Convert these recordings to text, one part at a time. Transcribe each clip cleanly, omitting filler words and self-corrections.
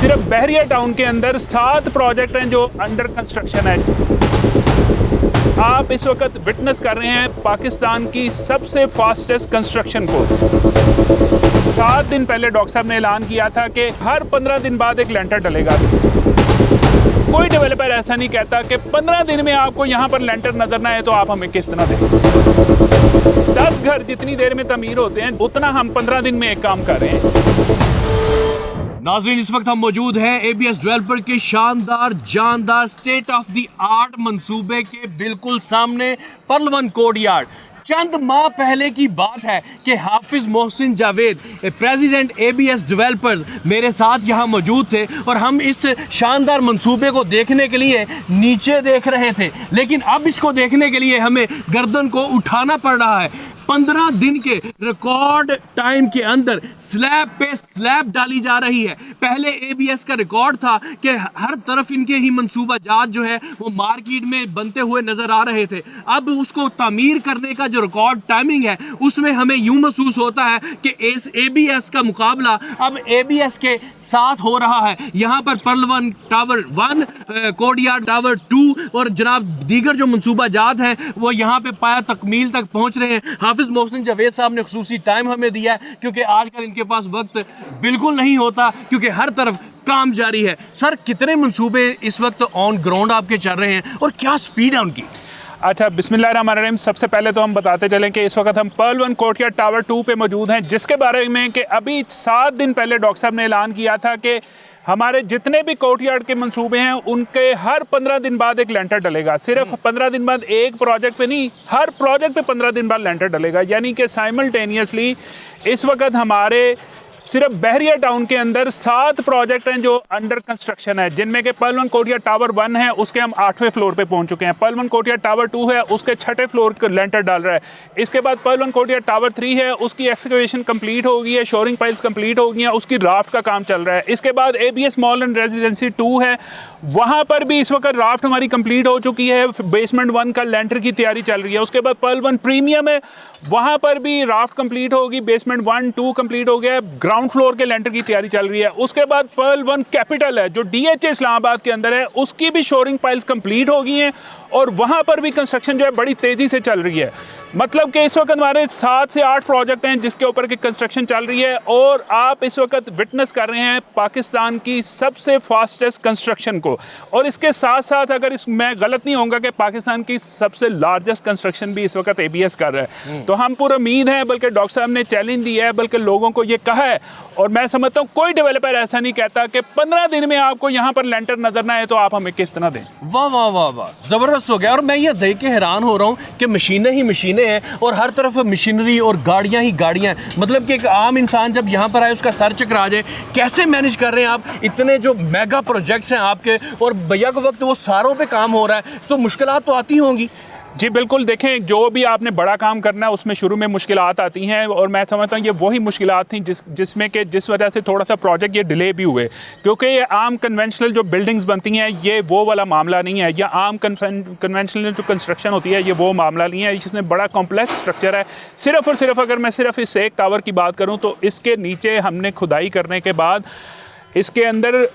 सिर्फ बहरिया टाउन के अंदर 7 प्रोजेक्ट हैं जो अंडर कंस्ट्रक्शन है। आप इस वक्त विटनेस कर रहे हैं पाकिस्तान की सबसे फास्टेस्ट कंस्ट्रक्शन को। 7 दिन पहले डॉक्टर साहब ने ऐलान किया था कि हर 15 दिन बाद एक लेंटर डलेगा। कोई डेवलपर ऐसा नहीं कहता कि 15 दिन में आपको यहाँ पर लेंटर नजर ना आए तो आप हमें किस तरह दें। 10 घर जितनी देर में तमीर होते हैं उतना हम 15 दिन में एक काम कर रहे हैं। नाज़रीन, इस वक्त हम मौजूद हैं एबीएस डेवलपर के शानदार जानदार स्टेट ऑफ द आर्ट मंसूबे के बिल्कुल सामने पर्ल-1 कोर्टयार्ड। चंद माह पहले की बात है कि Hafiz Mohsin Javed president ABS developers मेरे साथ यहाँ मौजूद थे और हम इस शानदार मंसूबे को देखने के लिए नीचे देख रहे थे, लेकिन अब इसको देखने के लिए हमें गर्दन को उठाना पड़ रहा है। 15 दिन के रिकॉर्ड टाइम के अंदर स्लैब पे स्लैब डाली जा रही है। पहले एबीएस का रिकॉर्ड था कि हर तरफ इनके ही मंसूबा जात जो है वो मार्केट में बनते हुए नजर आ रहे थे। अब उसको तामीर करने का जो रिकॉर्ड टाइमिंग है उसमें हमें यूं महसूस होता है कि इस एबीएस का मुकाबला अब एबीएस के साथ हो रहा है। यहाँ पर पर्ल-1 टावर 1, कोर्टयार्ड टावर 2 और जनाब दीगर जो मंसूबा जात हैं वो यहाँ पे पाया तकमील तक पहुँच रहे हैं। हाफिज मोहसिन जावेद साहब ने खुसूसी टाइम हमें दिया है क्योंकि आजकल इनके पास वक्त बिल्कुल नहीं होता क्योंकि हर तरफ काम जारी है। सर, कितने मंसूबे इस वक्त ऑन ग्राउंड आपके चल रहे हैं और क्या स्पीड है उनकी? अच्छा, बिस्मिल्लाहिर्रहमानिर्रहीम। सबसे पहले तो हम बताते चलें कि इस वक्त हम पर्ल-1 कोर्टयार्ड टावर 2 पे मौजूद हैं, जिसके बारे में कि अभी 7 दिन पहले डॉक्टर साहब ने ऐलान किया था कि हमारे जितने भी कोर्टयार्ड के मंसूबे हैं उनके हर 15 दिन बाद एक लेंटर डलेगा। सिर्फ 15 दिन बाद एक प्रोजेक्ट पे नहीं, हर प्रोजेक्ट पे 15 दिन बाद लेंटर डलेगा। यानी कि साइमल्टेनियसली इस वक्त हमारे सिर्फ बहरिया टाउन के अंदर 7 प्रोजेक्ट हैं जो अंडर कंस्ट्रक्शन है, जिनमें के पर्ल-1 कोर्टयार्ड टावर 1 है, उसके हम 8वें फ्लोर पे पहुंच चुके हैं। पर्ल-1 कोर्टयार्ड टावर 2 है, उसके 6ठे फ्लोर का लेंटर डाल रहा है। इसके बाद पर्ल-1 कोर्टयार्ड टावर 3 है, उसकी एक्सकवेशन कंप्लीट हो गई है, शोरिंग पाइल्स कंप्लीट हो गई हैं, उसकी राफ्ट का काम चल रहा है। इसके बाद एबीएस मॉल एंड रेजिडेंसी 2 है, वहाँ पर भी इस वक्त राफ्ट हमारी कंप्लीट हो चुकी है, बेसमेंट 1 का लेंटर की तैयारी चल रही है। उसके बाद पर्ल-1 प्रीमियम है, वहाँ पर भी राफ्ट कंप्लीट होगी, बेसमेंट 1, 2 कंप्लीट हो गया, ग्राउंड फ्लोर के लेंटर की तैयारी चल रही है। उसके बाद पर्ल-1 कैपिटल है जो डीएचए इस्लामाबाद के अंदर है, उसकी भी शोरिंग पाइल्स कंप्लीट हो गई हैं और वहाँ पर भी कंस्ट्रक्शन जो है बड़ी तेज़ी से चल रही है। मतलब कि इस वक्त हमारे 7 से 8 प्रोजेक्ट हैं जिसके ऊपर की कंस्ट्रक्शन चल रही है और आप इस वक्त विटनेस कर रहे हैं पाकिस्तान की सबसे फास्टेस्ट कंस्ट्रक्शन को। और इसके साथ साथ अगर मैं गलत नहीं होऊंगा कि पाकिस्तान की सबसे लार्जेस्ट कंस्ट्रक्शन भी इस वक्त एबीएस कर रहा है। तो हम पूरा उम्मीद है, बल्कि डॉक्टर साहब ने चैलेंज दिया है, बल्कि लोगों को ये कहा है और मैं समझता हूँ कोई डेवलपर ऐसा नहीं कहता कि 15 दिन में आपको यहाँ पर लेंटर नजर ना आए तो आप हमें किस तरह दें। वाह वाह वाह वाह, जबरदस्त हो गया। और मैं ये देख के हैरान हो रहा हूँ कि मशीनें ही मशीनें हैं और हर तरफ मशीनरी और गाड़ियाँ ही गाड़ियाँ हैं। मतलब कि एक आम इंसान जब यहाँ पर आए उसका सर चकरा जाए। कैसे मैनेज कर रहे हैं आप इतने जो मेगा प्रोजेक्ट्स हैं आपके और भैया के वक्त वो सारों पे काम हो रहा है, तो मुश्किलात तो आती होंगी? जी बिल्कुल, देखें जो भी आपने बड़ा काम करना है उसमें शुरू में मुश्किलात आती हैं और मैं समझता हूँ ये वही मुश्किलात थी जिसमें कि जिस वजह से थोड़ा सा प्रोजेक्ट ये डिले भी हुए, क्योंकि ये आम कन्वेंशनल जो बिल्डिंग्स बनती हैं ये वो वाला मामला नहीं है, या आम कन्वेंशनल जो कंस्ट्रक्शन होती है ये वो मामला नहीं है। इसमें बड़ा कॉम्प्लेक्स स्ट्रक्चर है। सिर्फ और सिर्फ अगर मैं सिर्फ इस एक टावर की बात करूँ तो इसके नीचे हमने खुदाई करने के बाद इसके अंदर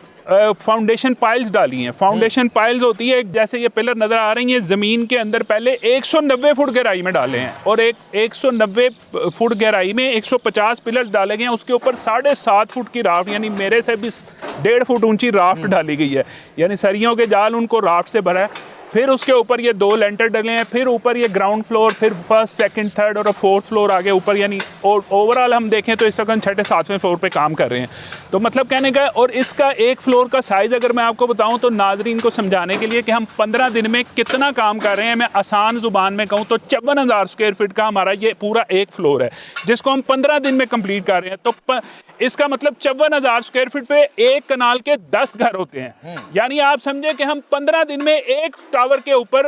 फाउंडेशन पाइल्स डाली हैं। फाउंडेशन पाइल्स होती है, जैसे ये पिलर नज़र आ रही हैं, ज़मीन के अंदर पहले 190 फुट गहराई में डाले हैं और 190 फुट गहराई में 150 पिलर डाले गए हैं। उसके ऊपर 7.5 फुट की राफ्ट, यानी मेरे से भी 1.5 फुट ऊंची राफ्ट डाली गई है, यानी सरियों के जाल उनको राफ्ट से भरा है। फिर उसके ऊपर ये 2 लेंटर डले हैं, फिर ऊपर ये ग्राउंड फ्लोर, फिर फर्स्ट, सेकंड, थर्ड और 4th फ्लोर आगे ऊपर, यानी ओवरऑल हम देखें तो इस वक्त 6ठे 7वें फ्लोर पे काम कर रहे हैं। तो मतलब कहने का, और इसका एक फ्लोर का साइज़ अगर मैं आपको बताऊं तो नाजरीन को समझाने के लिए कि हम 15 दिन में कितना काम कर रहे हैं, मैं आसान ज़ुबान में कहूँ तो 54,000 स्क्वायर फीट का हमारा ये पूरा एक फ्लोर है जिसको हम 15 दिन में कंप्लीट कर रहे हैं। तो इसका मतलब 54,000 स्क्वायर फीट पे एक कनाल के 10 घर होते हैं। यानी आप समझे कि हम 15 दिन में एक टावर के ऊपर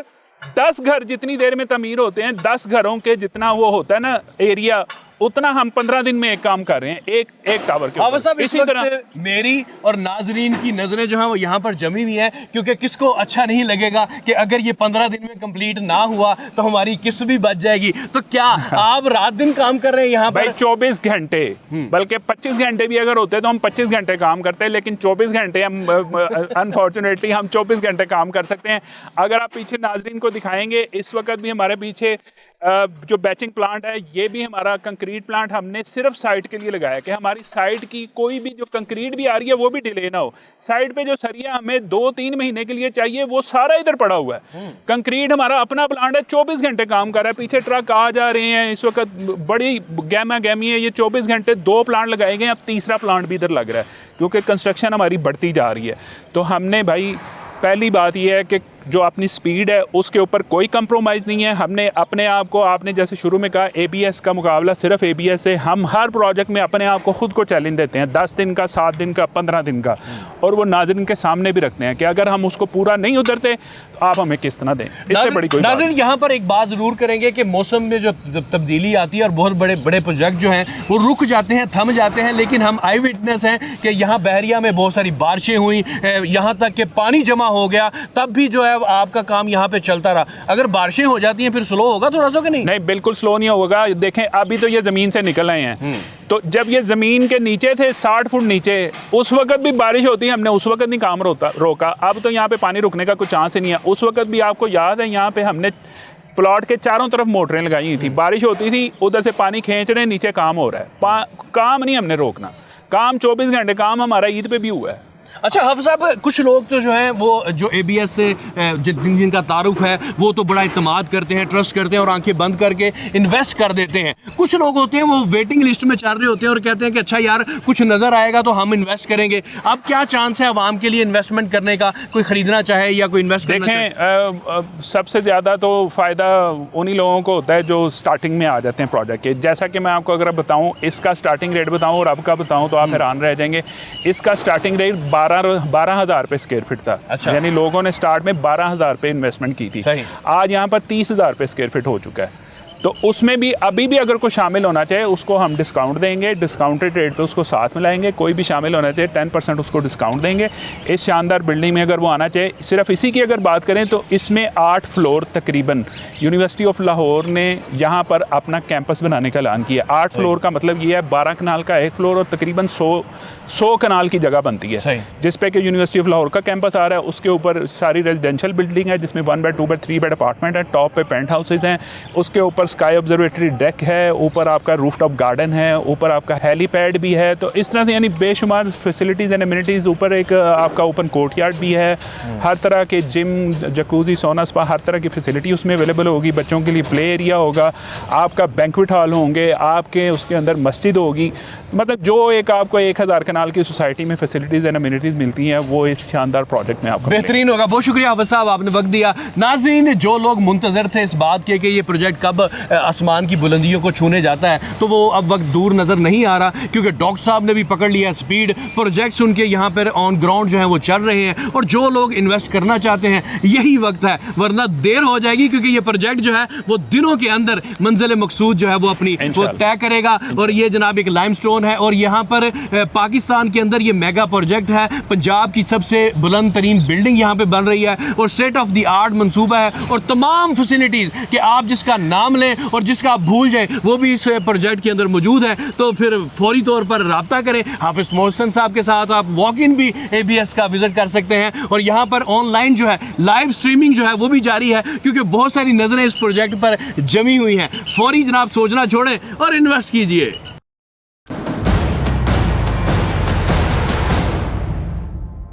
10 घर जितनी देर में तमीर होते हैं, 10 घरों के जितना वो होता है ना एरिया, उतना हम 15 दिन में एक काम कर रहे हैं, एक टावर के हाफिज साहब, ऊपर। इसी तरह मेरी और नाजरीन की नजरें जो है वो यहाँ पर जमी हुई हैं, क्योंकि किसको अच्छा नहीं लगेगा कि अगर ये 15 दिन में कंप्लीट ना हुआ तो हमारी किस्त भी बच जाएगी। तो क्या आप रात दिन काम कर रहे हैं यहाँ भाई? पर 24 घंटे, बल्कि 25 घंटे भी अगर होते तो हम 25 घंटे काम करते हैं, लेकिन 24 घंटे हम अनफॉर्चुनेटली हम 24 घंटे काम कर सकते हैं। अगर आप पीछे नाजरीन को दिखाएंगे, इस वक्त भी हमारे पीछे जो बैचिंग प्लांट है, ये भी हमारा कंक्रीट प्लांट हमने सिर्फ साइट के लिए लगाया कि हमारी साइट की कोई भी जो कंक्रीट भी आ रही है वो भी डिले ना हो। साइट पे जो सरिया हमें 2-3 महीने के लिए चाहिए वो सारा इधर पड़ा हुआ है। कंक्रीट हमारा अपना प्लांट है, 24 घंटे काम कर रहा है। पीछे ट्रक आ जा रहे हैं, इस वक्त बड़ी गहमा गहमी है। ये 24 घंटे 2 प्लांट लगाए गए, अब तीसरा प्लांट भी इधर लग रहा है क्योंकि कंस्ट्रक्शन हमारी बढ़ती जा रही है। तो हमने भाई पहली बात यह है कि जो अपनी स्पीड है उसके ऊपर कोई कंप्रोमाइज़ नहीं है। हमने अपने आप को, आपने जैसे शुरू में कहा, ABS का मुकाबला सिर्फ ABS से, हम हर प्रोजेक्ट में अपने आप को खुद को चैलेंज देते हैं, 10 दिन का, 7 दिन का, 15 दिन का, और वो नाज़रीन के सामने भी रखते हैं कि अगर हम उसको पूरा नहीं उतरते तो आप हमें किस्त ना दें। इससे बड़ी कोई बात नाज़रीन यहाँ पर एक बात ज़रूर करेंगे कि मौसम में जो तब्दीली आती है और बहुत बड़े बड़े प्रोजेक्ट जो हैं वो रुक जाते हैं, थम जाते हैं, लेकिन हम आई विटनेस हैं कि यहाँ बहरिया में बहुत सारी बारिशें हुई, यहाँ तक कि पानी जमा हो गया, तब भी जो है आपका काम यहाँ पे चलता रहा। अगर बारिशें हो जाती हैं फिर स्लो होगा थोड़ा सा कि नहीं? नहीं, बिल्कुल स्लो नहीं होगा। देखें, अभी तो ये ज़मीन से निकल आए हैं, तो जब ये ज़मीन के नीचे थे 60 फुट नीचे, उस वक्त भी बारिश होती है, हमने उस वक्त नहीं काम रोका। अब तो यहाँ पे पानी रुकने का कोई चांस ही नहीं है। उस वक्त भी आपको याद है, यहाँ पे हमने प्लॉट के चारों तरफ मोटरें लगाई हुई थी, बारिश होती थी, उधर से पानी खींच रहे, नीचे काम हो रहा है। काम नहीं हमने रोकना, काम 24 घंटे काम हमारा ईद पे भी हुआ है। अच्छा हाफिज साहब, कुछ लोग तो जो हैं वो जो ABS से जिनका तारुफ है वो तो बड़ा इत्मीनान करते हैं, ट्रस्ट करते हैं और आंखें बंद करके इन्वेस्ट कर देते हैं। कुछ लोग होते हैं वो वेटिंग लिस्ट में चल रहे होते हैं और कहते हैं कि अच्छा यार कुछ नज़र आएगा तो हम इन्वेस्ट करेंगे। अब क्या चांस है आवाम के लिए इन्वेस्टमेंट करने का, कोई ख़रीदना चाहे या कोई इन्वेस्ट करना चाहे? देखें, सबसे ज़्यादा तो फ़ायदा उन्हीं लोगों को होता है जो स्टार्टिंग में आ जाते हैं प्रोजेक्ट के। जैसा कि मैं आपको अगर बताऊँ, इसका स्टार्टिंग रेट बताऊँ और अब का बताऊँ तो आप हैरान रह जाएंगे। इसका स्टार्टिंग रेट 12,000 रुपये स्क्वायर फीट था। अच्छा। यानी लोगों ने स्टार्ट में 12,000 रुपये इन्वेस्टमेंट की थी। सही। आज यहाँ पर 30,000 रुपये स्क्वायर फीट हो चुका है। तो उसमें भी अभी भी अगर कोई शामिल होना चाहे उसको हम डिस्काउंट देंगे, डिस्काउंटेड रेट पे उसको साथ में लाएंगे। कोई भी शामिल होना चाहे 10% उसको डिस्काउंट देंगे। इस शानदार बिल्डिंग में अगर वो आना चाहे, सिर्फ इसी की अगर बात करें तो इसमें 8 फ्लोर तकरीबन यूनिवर्सिटी ऑफ लाहौर ने यहाँ पर अपना कैंपस बनाने का ऐलान किया। 8 फ्लोर का मतलब ये है 12 कनाल का 1 फ्लोर और तकरीबन 100 कनाल की जगह बनती है, जिस पे कि यूनिवर्सिटी ऑफ लाहौर का कैंपस आ रहा है। उसके ऊपर सारी रेजिडेंशियल बिल्डिंग है जिसमें 1 बेड 2 बेड 3 बेड अपार्टमेंट है, टॉप पे पेंट हाउसेज हैं, उसके ऊपर स्काई ऑब्जर्वेटरी डेक है, ऊपर आपका रूफटॉप गार्डन है, ऊपर आपका हेलीपैड भी है। तो इस तरह से यानी बेशुमार फैसिलिटीज़ एंड एमिनिटीज़। ऊपर एक आपका ओपन कोर्टयार्ड भी है, हर तरह के जिम, जकूज़ी, सोना, स्पा, हर तरह की फैसिलिटी उसमें अवेलेबल होगी। बच्चों के लिए प्ले एरिया होगा, आपका बैंक्वेट हॉल होंगे, आपके उसके अंदर मस्जिद होगी। मतलब जो एक आपको 1000 कनाल की सोसाइटी में फैसिलिटीज़ एंड एमिनिटीज़ मिलती हैं वो इस शानदार प्रोजेक्ट में आपको बेहतरीन होगा। बहुत शुक्रिया हाफिज साहब, आपने वक्त दिया। नाज़रीन, जो लोग मुंतज़र थे इस बात के कि ये प्रोजेक्ट कब आसमान की बुलंदियों को छूने जाता है, तो वो अब वक्त दूर नज़र नहीं आ रहा, क्योंकि डॉक्टर साहब ने भी पकड़ लिया स्पीड। प्रोजेक्ट्स उनके यहाँ पर ऑन ग्राउंड जो है वो चल रहे हैं और जो लोग इन्वेस्ट करना चाहते हैं यही वक्त है, वरना देर हो जाएगी, क्योंकि ये प्रोजेक्ट जो है वो दिनों के अंदर मंजिल मकसूद जो है वो अपनी वो तय करेगा। और ये जनाब एक लाइमस्टोन है और यहाँ पर पाकिस्तान के अंदर ये मेगा प्रोजेक्ट है। पंजाब की सबसे बुलंद तरीन बिल्डिंग यहाँ पे बन रही है और स्टेट ऑफ द आर्ट मंसूबा है और तमाम फैसिलिटीज़ कि आप जिसका नाम लें और जिसका आप भूल जाएं वो भी इस प्रोजेक्ट के अंदर मौजूद है। तो फिर फौरी तौर पर रब्ता करें हाफिज मोहसिन साहब के साथ। आप वॉक इन भी ABS का विजिट कर सकते हैं और यहाँ पर ऑनलाइन जो है लाइव स्ट्रीमिंग जो है वो भी जारी है, क्योंकि बहुत सारी नज़रें इस प्रोजेक्ट पर जमी हुई हैं। फौरी जनाब सोचना छोड़ें और इन्वेस्ट कीजिए।